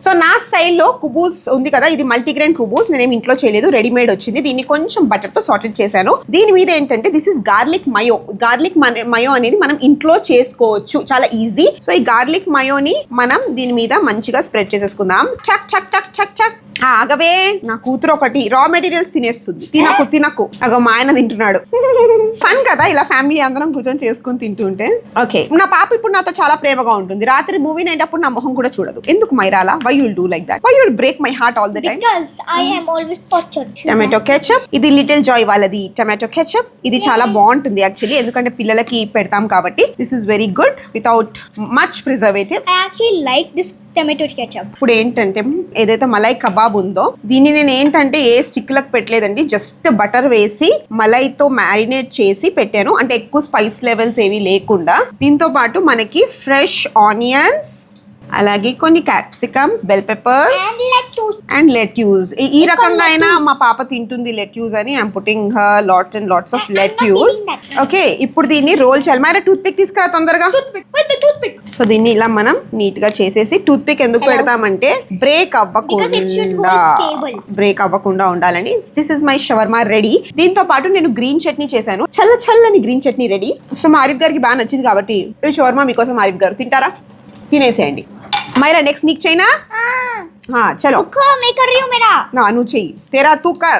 So నా స్టైల్లో కుబూస్ ఉంది కదా, ఇది మల్టీగ్రెయిన్ కుబూస్. నేనేం ఇంట్లో చేయలేదు, రెడీమేడ్ వచ్చింది. దీన్ని కొంచెం బటర్ తో సార్టెడ్ చేశాను. దీని మీద ఏంటంటే దిస్ ఇస్ గార్లిక్ మయో. గార్లిక్ మయో అనేది మనం ఇంట్లో చేసుకోవచ్చు, చాలా ఈజీ. సో ఈ గార్లిక్ మయోని మనం దీని మీద మంచిగా స్ప్రెడ్ చేసేసుకుందాం. చక్ చక్ చక్ చక్ చక్. ఆగవే, నా కూతురు ఒకటి రా మెటీరియల్స్ తినేస్తుంది. తినకు అగో మా ఆయన తింటున్నాడు. ఫన్ కదా ఇలా ఫ్యామిలీ అందరం కూర్చొని చేసుకుని తింటుంటే. ఓకే, నా పాప ఇప్పుడు నాతో చాలా ప్రేమగా ఉంటుంది. రాత్రి మూవీ నైటప్పుడు నా మొహం కూడా చూడదు. ఎందుకు మైరాలా? Why you'll do like that? Why you'll break my heart all the time? Because I am always tortured. Tomato ketchup. ఇది లిటిల్ జాయ్ వాళ్ళది టమాటో కెచప్. ఇది చాలా బాగుంటుంది యాక్చువల్లీ, ఎందుకంటే పిల్లలకి పెడతాం కాబట్టి. This is very good without much preservatives. I actually like this tomato ketchup. ఇప్పుడు ఏంటంటే ఏదైతే మలై కబాబ్ ఉందో దీన్ని నేను ఏంటంటే ఏ స్టిక్లకు పెట్టలేదండి, జస్ట్ బటర్ వేసి మలైతో మ్యారినేట్ చేసి పెట్టాను. అంటే ఎక్కువ స్పైస్ లెవెల్స్ ఏవి లేకుండా. దీంతో పాటు మనకి ఫ్రెష్ ఆనియన్స్, అలాగే కొన్ని capsicums, bell peppers And lettuce. And lettuce. ఈ రకంగా అయినా మా పాప తింటుంది లెట్యూస్ అని. I'm putting lots and lots of lettuce. Okay, ఇప్పుడు దీన్ని రోల్ చేయాలి. మరి టూత్ పిక్ తీసుకురా తొందరగా. Toothpick. With the toothpick. So దీన్ని ఇలా మనం నీట్ గా చేసేసి, టూత్ పిక్ ఎందుకు పెడతామంటే బ్రేక్ Because it should అవ్వకుండా, hold stable. బ్రేక్ అవ్వకుండా ఉండాలని. This is my shawarma ready. దీంతో పాటు నేను గ్రీన్ చట్నీ చేశాను, చల్లని గ్రీన్ చట్నీ రెడీ. సో మా ఆరిఫ్ గారికి బాగా నచ్చింది కాబట్టి ఈ షవర్మా మీకోసం ఆరిఫ్ గారు తింటారా? తినేసేయండి. మైరా నెక్స్ట్ నీకు చైనా. చలో मैं कर रही हूँ मेरा. నువ్వు చెయ్యి. తేరా తూ కర్.